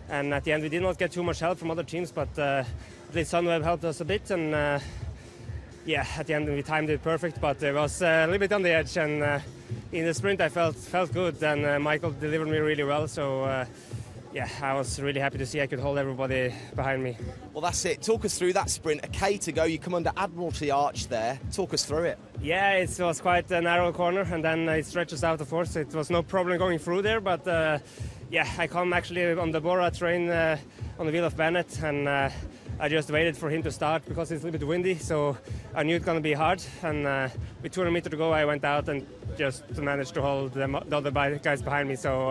And at the end, we did not get too much help from other teams, but the Sunweb helped us a bit, and yeah, at the end we timed it perfect, but it was a little bit on the edge, and in the sprint I felt good, and Michael delivered me really well, so yeah, I was really happy to see I could hold everybody behind me.
Well, that's it. Talk us through that sprint. A K to go. You come under Admiralty Arch there. Talk us through it. Yeah,
it was quite a narrow corner, and then it stretches out, of course. It was no problem going through there, but yeah, I come actually on the Bora train on the wheel of Bennett, and I just waited for him to start because it's a little bit windy, so I knew it's going to be hard. And with 200 meters to go, I went out and just managed to hold the other guys behind me. So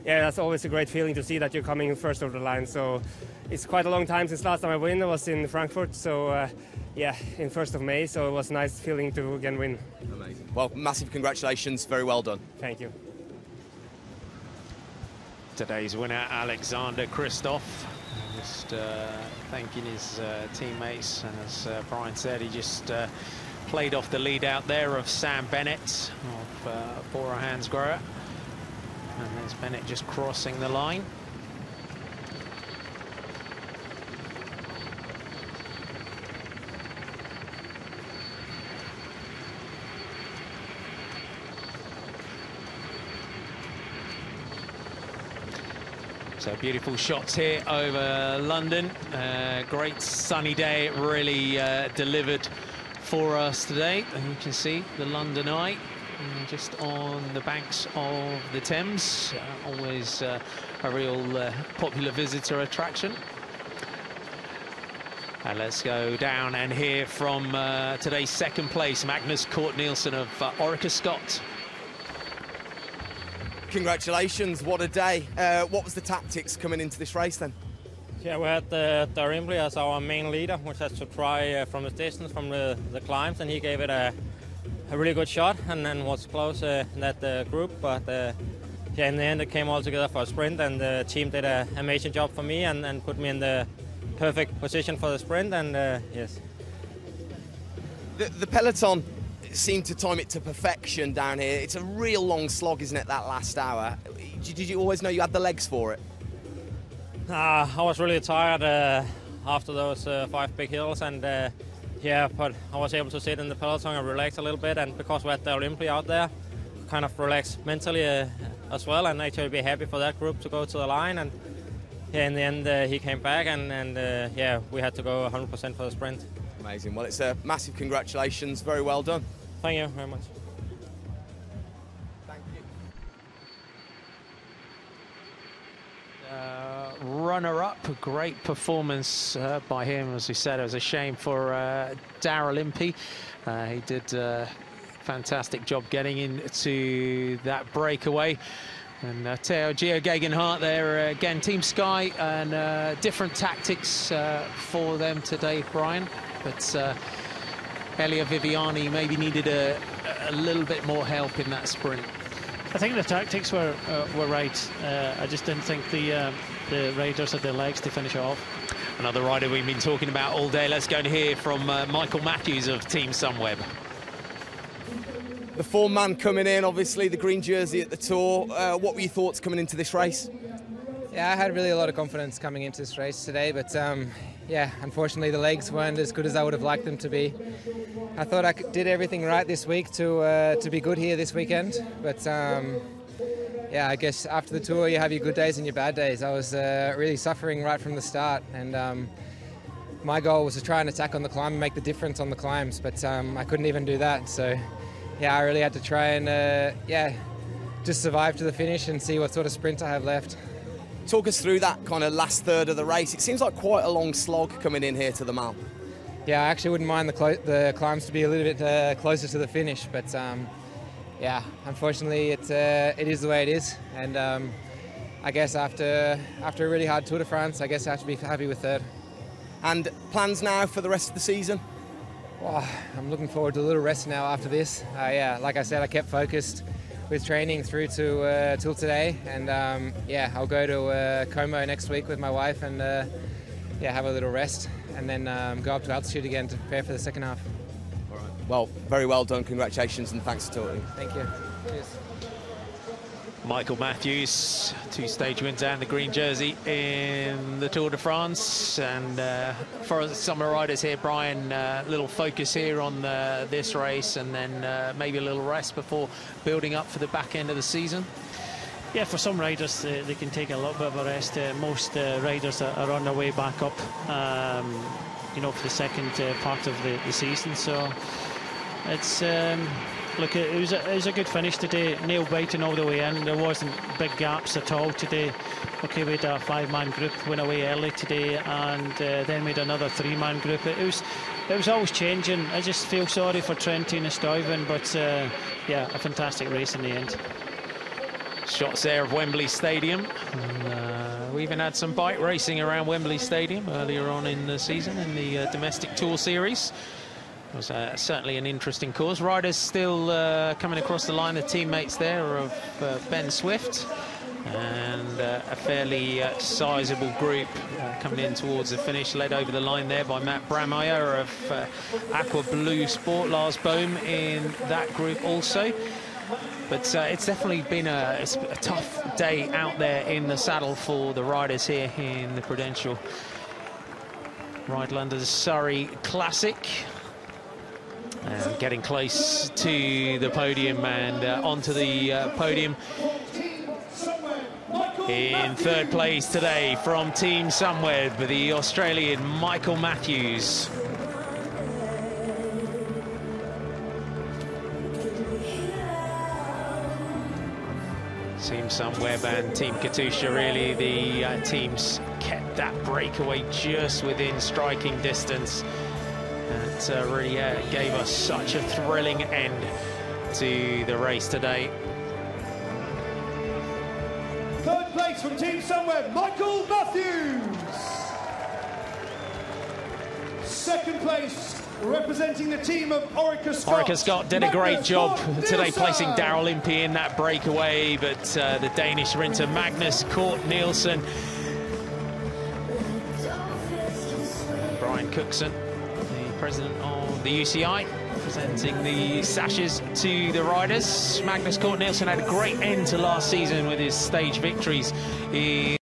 yeah, that's always a great feeling to see that you're coming first over the line. So it's quite a long time since last time I win. I was in Frankfurt, so yeah, in 1st of May. So it was a nice feeling to again win.
Amazing. Well, massive congratulations. Very well done.
Thank you.
Today's winner, Alexander Kristoff. Just thanking his teammates, and as Brian said, he just played off the lead out there of Sam Bennett of Bora Hansgrohe, and there's Bennett just crossing the line. So beautiful shots here over London. Great sunny day. It really delivered for us today. And you can see the London Eye just on the banks of the Thames. Always a real popular visitor attraction. And let's go down and hear from today's second place, Magnus Cort Nielsen of Orica Scott.
Congratulations, what a day. What was the tactics coming into this race then?
Yeah, we had Darren Ripley as our main leader, which has to try from the distance, from the climbs, and he gave it a really good shot and then was close in that group. But yeah, in the end it came all together for a sprint, and the team did an amazing job for me and put me in the perfect position for the sprint, and yes.
The peloton seemed to time it to perfection down here. It's a real long slog, isn't it, that last hour? Did you always know you had the legs for it?
I was really tired after those 5 big hills, and yeah, but I was able to sit in the peloton and relax a little bit, and because we had the Olympia out there, kind of relax mentally as well, and actually be happy for that group to go to the line. And yeah, in the end he came back, and yeah, we had to go 100% for the sprint.
Amazing. Well, it's a massive congratulations. Very well done.
Thank you very much.
Thank you.
Runner-up, a great performance by him. As we said, it was a shame for Darrell Impey. He did a fantastic job getting into that breakaway. And Theo Geoghegan-Hart there again, Team Sky, and different tactics for them today, Brian. But Elia Viviani maybe needed a little bit more help in that sprint.
I think the tactics were right. I just didn't think the riders had the legs to finish off.
Another rider we've been talking about all day. Let's go and hear from Michael Matthews of Team Sunweb.
The 4-man coming in, obviously, the green jersey at the Tour. What were your thoughts coming into this race?
Yeah, I had really a lot of confidence coming into this race today, but yeah, unfortunately the legs weren't as good as I would have liked them to be. I thought I did everything right this week to be good here this weekend, but yeah, I guess after the Tour you have your good days and your bad days. I was really suffering right from the start, and my goal was to try and attack on the climb and make the difference on the climbs, but I couldn't even do that. So yeah, I really had to try and yeah, just survive to the finish and see what sort of sprint I have left.
Talk us through that kind of last third of the race. It seems like quite a long slog coming in here to the Mall.
Yeah, I actually wouldn't mind the climbs to be a little bit closer to the finish, but yeah, unfortunately it is the way it is, and I guess after a really hard Tour de France, I guess I have to be happy with third.
And plans now for the rest of the season?
Oh, I'm looking forward to a little rest now after this. Yeah, like I said, I kept focused with training through to till today, and yeah, I'll go to Como next week with my wife and yeah, have a little rest, and then go up to altitude again to prepare for the second half.
All right. Well, very well done. Congratulations and thanks for talking.
Thank you. Cheers.
Michael Matthews, 2-stage wins and the green jersey in the Tour de France. And for some riders here, Brian, a little focus here on this race, and then maybe a little rest before building up for the back end of the season.
Yeah, for some riders, they can take a little bit of a rest. Most riders are on their way back up, you know, for the second part of the season. So it's look, it was a good finish today. Nail biting all the way in. There wasn't big gaps at all today. Okay, we had a 5-man group went away early today, and then we had another 3-man group. It was always changing. I just feel sorry for Trentin and Stuyven, but yeah, a fantastic race in the end.
Shots there of Wembley Stadium. And, we even had some bike racing around Wembley Stadium earlier on in the season in the domestic Tour series. It was certainly an interesting course. Riders still coming across the line. The teammates there of Ben Swift, and a fairly sizable group coming in towards the finish, led over the line there by Matt Brameyer of Aqua Blue Sport. Lars Bohm in that group also. But it's definitely been a tough day out there in the saddle for the riders here in the Prudential RideLondon Surrey Classic. And getting close to the podium and onto the podium. In third place today from Team Sunweb, the Australian Michael Matthews. Team Sunweb and Team Katusha, really the teams kept that breakaway just within striking distance. It really gave us such a thrilling end to the race today.
Third place from Team Sunweb, Michael Matthews. Second place, representing the team of Orica Scott.
Orica Scott did a great job today, placing Daryl Impey in that breakaway, but the Danish sprinter Magnus Kort Nielsen, Brian Cookson, the president of the UCI, presenting the sashes to the riders. Magnus Kort Nielsen had a great end to last season with his stage victories in